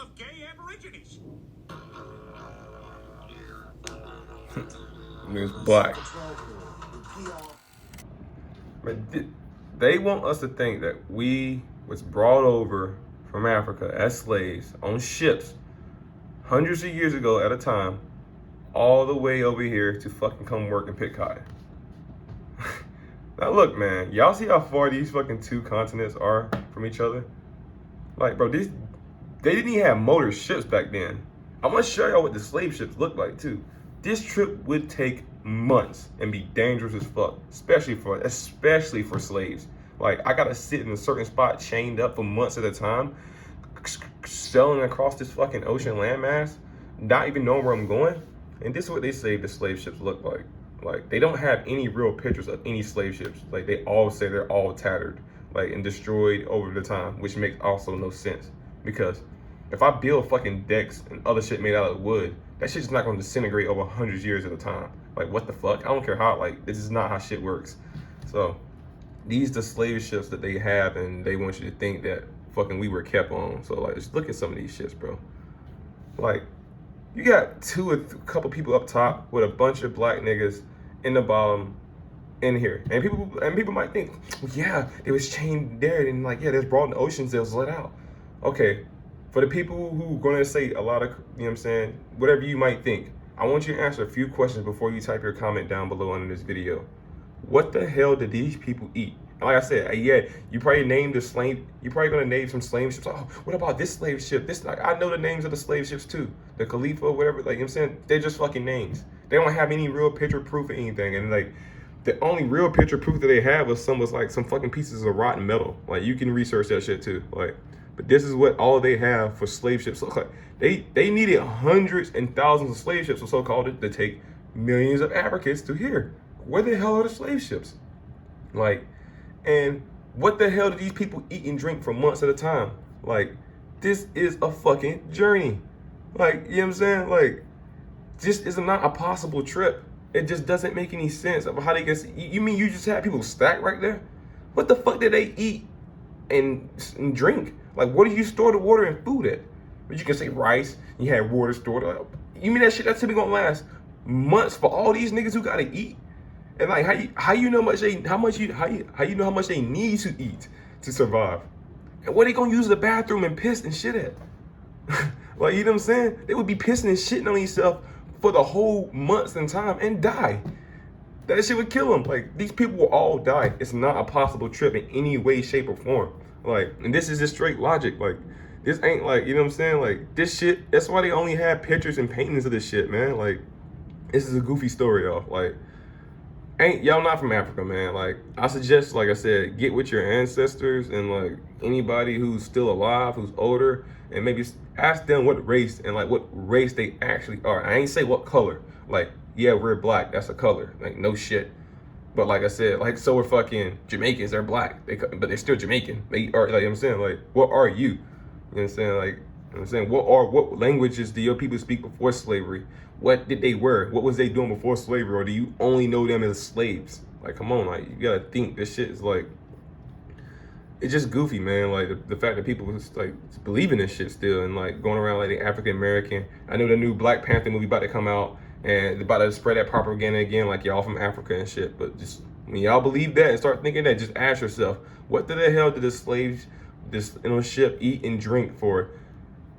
of gay aborigines. Niggas black. But they want us to think that we was brought over from Africa as slaves on ships hundreds of years ago at a time, all the way over here to fucking come work and pick cotton. Now look, man, y'all see how far these fucking two continents are from each other? Like, bro, they didn't even have motor ships back then. I'm gonna show y'all what the slave ships look like too. This trip would take months and be dangerous as fuck, especially for slaves. Like, I gotta sit in a certain spot chained up for months at a time, sailing across this fucking ocean landmass, not even knowing where I'm going. And this is what they say the slave ships look like. Like, they don't have any real pictures of any slave ships. Like, they all say they're all tattered, like, and destroyed over the time, which makes also no sense. Because if I build fucking decks and other shit made out of wood, that shit's not gonna disintegrate over 100 years at a time. Like, what the fuck? I don't care how, like, this is not how shit works. So, these the slave ships that they have, and they want you to think that fucking we were kept on. So, like, just look at some of these shits, bro. Like, you got a couple people up top with a bunch of black niggas in the bottom in here. And people might think, well, yeah, they was chained there and like, yeah, they was brought in the oceans, they was let out. Okay, for the people who are gonna say a lot of, you know what I'm saying, whatever you might think, I want you to answer a few questions before you type your comment down below under this video. What the hell did these people eat? And like I said, yeah, you probably named the slave, you're probably gonna name some slave ships. Oh, what about this slave ship? This, like, I know the names of the slave ships too. The Khalifa, whatever, like, you know what I'm saying? They're just fucking names. They don't have any real picture proof of anything. And like, the only real picture proof that they have was some fucking pieces of rotten metal. Like, you can research that shit too. Like, but this is what all they have for slave ships look like. They needed hundreds and thousands of slave ships, or so-called, to take millions of Africans to here. Where the hell are the slave ships? Like, and what the hell do these people eat and drink for months at a time? Like, this is a fucking journey. Like, you know what I'm saying? Like, this is not a possible trip. It just doesn't make any sense of how they get. You mean you just had people stacked right there? What the fuck did they eat and drink? Like, where do you store the water and food at? But you can say rice. You had water stored. You mean that shit that's typically gonna last months for all these niggas who gotta eat? And like, how you know how much they need to eat to survive? And where they gonna use the bathroom and piss and shit at? Like, you know what I'm saying? They would be pissing and shitting on themselves for the whole months and time and die. That shit would kill them. Like, these people will all die. It's not a possible trip in any way, shape, or form. Like, and this is just straight logic. Like, this ain't like, you know what I'm saying? Like, this shit, that's why they only have pictures and paintings of this shit, man. Like, this is a goofy story, y'all. Like, y'all not from Africa, man. Like, I suggest, like I said, get with your ancestors and like anybody who's still alive, who's older, and maybe ask them what race they actually are. I ain't say what color. Like, yeah, we're black, that's a color. Like, no shit. But like I said, like, so are fucking Jamaicans. They're black, but they're still Jamaican. They are, like, you know what I'm saying, like, what are you? You know what I'm saying? Like, you know what I'm saying, what languages do your people speak before slavery? What did they wear? What was they doing before slavery? Or do you only know them as slaves? Like, come on, like, you gotta think. This shit is like, it's just goofy, man. Like, the fact that people just like believe in this shit still and like going around like the African American. I know the new Black Panther movie about to come out and about to spread that propaganda again, like y'all from Africa and shit. But just when y'all believe that and start thinking that, just ask yourself, what the hell did the slaves, ship eat and drink for?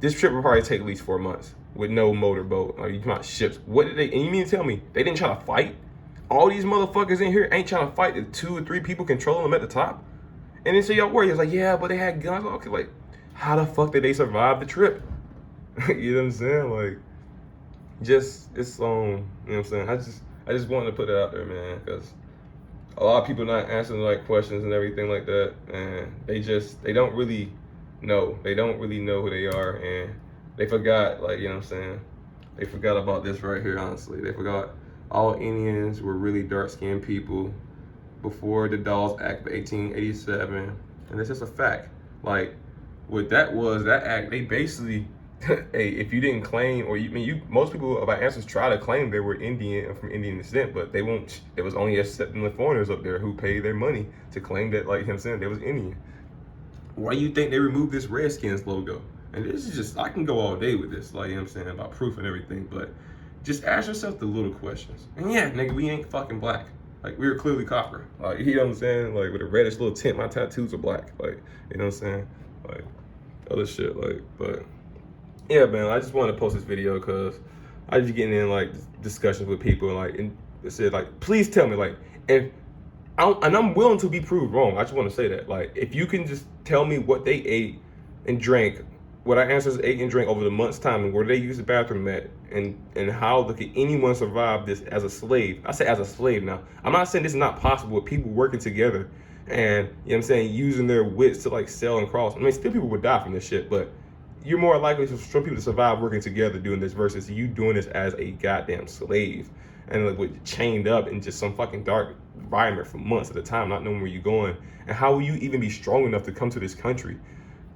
This trip would probably take at least 4 months with no motorboat. Like, you talking about ships? What did they? And you mean to tell me they didn't try to fight? All these motherfuckers in here ain't trying to fight the 2 or 3 people controlling them at the top. And then say y'all worry, it's like, yeah, but they had guns. Okay, like, how the fuck did they survive the trip? You know what I'm saying? Like, just, it's you know what I'm saying? I just wanted to put it out there, man, because a lot of people not answering the right questions and everything like that, and they don't really know. They don't really know who they are, and they forgot, like, you know what I'm saying? They forgot about this right here, honestly. They forgot all Indians were really dark-skinned people before the Dawes Act of 1887, and it's just a fact. Like, what that was, that act, they basically, hey, if you didn't claim, or most people of our ancestors try to claim they were Indian or from Indian descent, but they won't. There was only accepting the foreigners up there who paid their money to claim that, like, you know what I'm saying, they was Indian. Why do you think they removed this Redskins logo? And this is just, I can go all day with this, like, you know what I'm saying, about proof and everything, but just ask yourself the little questions. And yeah, nigga, we ain't fucking black. Like, we were clearly copper. Like, you know what I'm saying? Like, with a reddish little tint, my tattoos are black. Like, you know what I'm saying? Like, other shit, like, but yeah, man, I just wanted to post this video because I just getting in, like, discussions with people, like, and it said, like, please tell me, like, if, and I'm willing to be proved wrong. I just want to say that, like, if you can just tell me what they ate and drank, what our ancestors ate and drank over the month's time, and where they used the bathroom at, and how could anyone survive this as a slave? I say as a slave now. I'm not saying this is not possible with people working together and, you know what I'm saying, using their wits to, like, sell and cross. I mean, still people would die from this shit, but you're more likely for people to survive working together doing this versus you doing this as a goddamn slave and, like, with chained up in just some fucking dark environment for months at a time, not knowing where you're going. And how will you even be strong enough to come to this country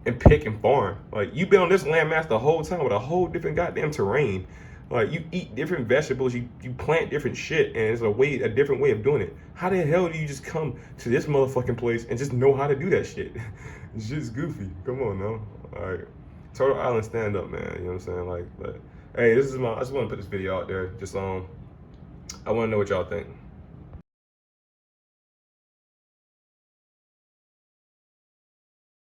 and pick and farm? Like, you've been on this landmass the whole time with a whole different goddamn terrain. Like, you eat different vegetables, you plant different shit, and it's a different way of doing it. How the hell do you just come to this motherfucking place and just know how to do that shit? It's just goofy. Come on now. Alright. Turtle Island stand up, man. You know what I'm saying? Like, but hey, I just want to put this video out there. Just I want to know what y'all think.